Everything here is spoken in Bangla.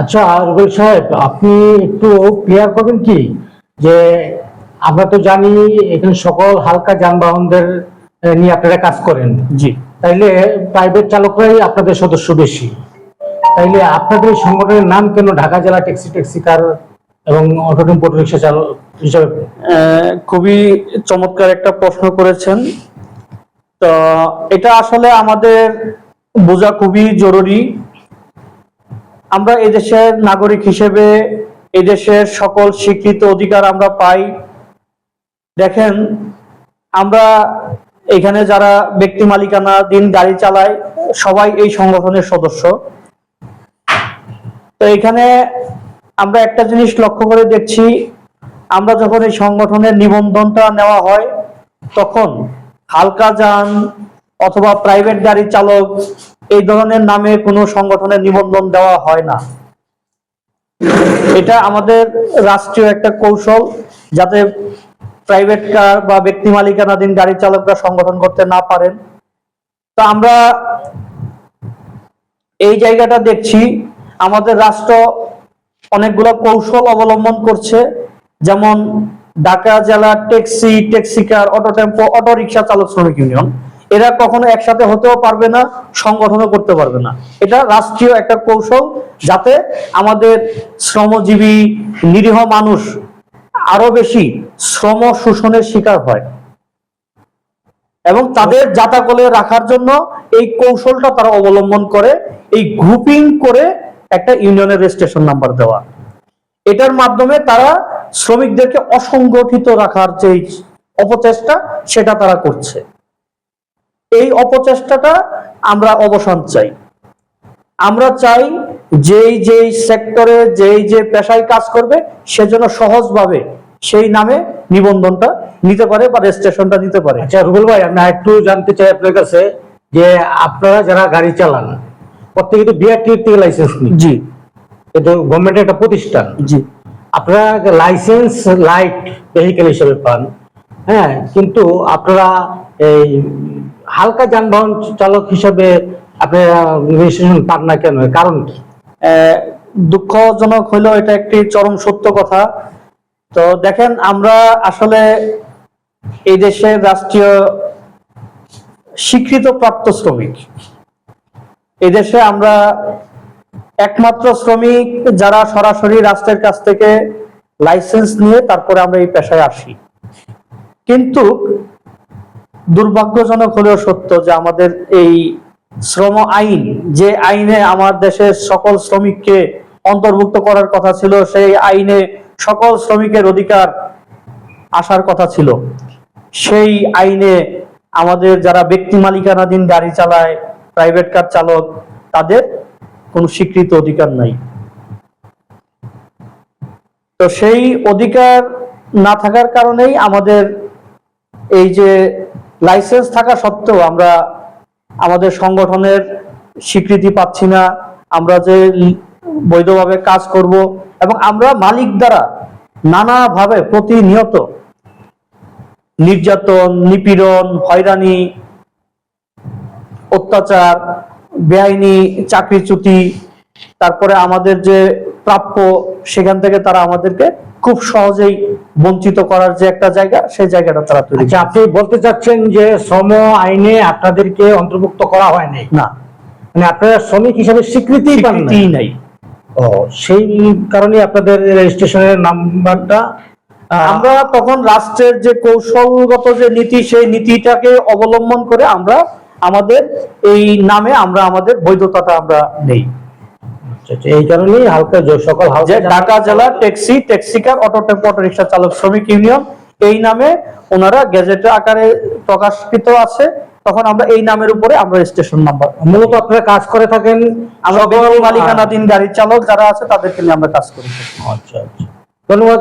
আচ্ছা রুবেল সাহেব, আপনি একটু ক্লিয়ার করবেন কি যে আমরা তো জানি এখানে সকল হালকা যানবাহনদের নিয়ে আপনারা কাজ করেন। জি। তাইলে প্রাইভেট চালকরাই আপনাদের সদস্য বেশি, তাইলে আপনাদের এই সংগঠনের নাম কেন ঢাকা জেলা ট্যাক্সি কার এবং অটো টেম্পো রিক্সা চালক হিসাবে? খুবই চমৎকার একটা প্রশ্ন করেছেন। তো এটা আসলে আমাদের বোঝা খুবই জরুরি। আমরা এদেশের নাগরিক হিসেবে এদেশের সকল স্বীকৃত অধিকার আমরা পাই। দেখেন, আমরা এখানে যারা ব্যক্তি মালিকানাধীন গাড়ি চালায় সবাই এই সংগঠনের সদস্য। তো এখানে আমরা একটা জিনিস লক্ষ্য করে দেখছি, আমরা যখন এই সংগঠনের নিবন্ধনটা নেওয়া হয় তখন হালকা যান অথবা প্রাইভেট গাড়ি চালক এই ধরনের নামে কোনো সংগঠনের নিবন্ধন দেওয়া হয় না। এটা আমাদের রাষ্ট্রীয় একটা কৌশল, যাতে প্রাইভেট কার বা ব্যক্তি মালিকানাধীন গাড়ি চালকরা সংগঠন করতে না পারেন। তো আমরা এই জায়গাটা দেখছি আমাদের রাষ্ট্র অনেকগুলো কৌশল অবলম্বন করছে, যেমন ঢাকা জেলা ট্যাক্সি কার, অটো টেম্পো, অটো রিক্সা চালক শ্রমিক ইউনিয়ন, এরা কখনো একসাথে হতেও পারবে না, সংগঠনও করতে পারবে না। এটা রাষ্ট্রীয় একটা কৌশল, যাতে আমাদের শ্রমজীবী নিরীহ মানুষ আরো বেশি শ্রম শোষণের শিকার হয়, এবং তাদের জাতাকলে রাখার জন্য এই কৌশলটা তারা অবলম্বন করে, এই গ্রুপিং করে একটা ইউনিয়নের রেজিস্ট্রেশন নাম্বার দেওয়া। এটার মাধ্যমে তারা শ্রমিকদেরকে অসংগঠিত রাখার যে অপচেষ্টা, সেটা তারা করছে। এই অপচেষ্টাটা আমরা অবসান চাই। আমরা চাই যেই সেক্টরে যে পেশায় কাজ করবে সেজন্য সহজভাবে সেই নামে নিবন্ধনটা নিতে পারে বা রেজিস্ট্রেশনটা নিতে পারে। আচ্ছা রুবেল ভাই, আমি একটু জানতে চাই আপনার কাছে যে আপনারা যারা গাড়ি চালান প্রত্যেকে তো বিআরটি থেকে লাইসেন্স নিন। জি। এটা গভর্নমেন্টের একটা প্রতিষ্ঠান। জি। আপনারা লাইসেন্স লাইট ভেহিকেল হিসেবে পান, হ্যাঁ, কিন্তু আপনারা এই হালকা যানবাহন চালক হিসেবে আপনারা রেজিস্ট্রেশন পান না কেন? কারণ কি? দুঃখজনক হইলেও এটা একটি চরম সত্য কথা। তো দেখেন, আমরা আসলে এই দেশের রাষ্ট্রীয় স্বীকৃত প্রাপ্ত শ্রমিক। এদেশে আমরা একমাত্র শ্রমিক যারা সরাসরি রাষ্ট্রের কাছ থেকে লাইসেন্স নিয়ে তারপরে আমরা এই পেশায় আসি। কিন্তু দুর্ভাগ্যজনক হলেও সত্য যে আমাদের এই শ্রম আইন, যে আইনে আমার দেশের সকল শ্রমিককে অন্তর্ভুক্ত করার কথা ছিল, সেই আইনে সকল শ্রমিকের অধিকার আসার কথা ছিল, সেই আইনে আমাদের যারা ব্যক্তি মালিকানাধীন গাড়ি চালায়, প্রাইভেট কার চালক, তাদের কোনো স্বীকৃত অধিকার নাই। তো সেই অধিকার না থাকার কারণেই আমাদের এই যে লাইসেন্স থাকা সত্ত্বেও আমরা আমাদের সংগঠনের স্বীকৃতি পাচ্ছি না। আমরা যে বৈধভাবে কাজ করব, এবং আমরা মালিক দ্বারা নানাভাবে প্রতিনিয়ত নির্যাতন, নিপীড়ন, হয়রানি, অত্যাচার, বেআইনি চাকরিচ্যুতি, তারপরে আমাদের যে প্রাপ্য সেখান থেকে তারা আমাদেরকে খুব সহজেই বঞ্চিত করার যে একটা জায়গা, সেই জায়গাটা তারা তৈরি। আচ্ছা, আপনি বলতে চাচ্ছেন যে শ্রম আইনে আপনাদেরকে অন্তর্ভুক্ত করা হয় নাই? না, মানে আপনারা শ্রমিক হিসাবে স্বীকৃতি নাই। ও, সেই কারণে আপনাদের রেজিস্ট্রেশনের নাম্বারটা আমরা তখন রাষ্ট্রের যে কৌশলগত যে নীতি, সেই নীতিটাকে অবলম্বন করে আমরা আমাদের এই নামে আমরা আমাদের বৈধতাটা আমরা নেই। এই কারণেই হালকা সকল ঢাকা জেলা ট্যাক্সি কার, অটো টেম্পো, অটো রিক্সা চালক শ্রমিক ইউনিয়ন, এই নামে ওনারা গেজেটের আকারে প্রকাশিত আছে, তখন আমরা এই নামের উপরে আমরা রেজিস্ট্রেশন নাম্বার। মূলত আপনারা কাজ করে থাকেন আমরা মালিকানাধীন গাড়ি চালক যারা আছে তাদেরকে নিয়ে আমরা কাজ করি। আচ্ছা আচ্ছা, ধন্যবাদ।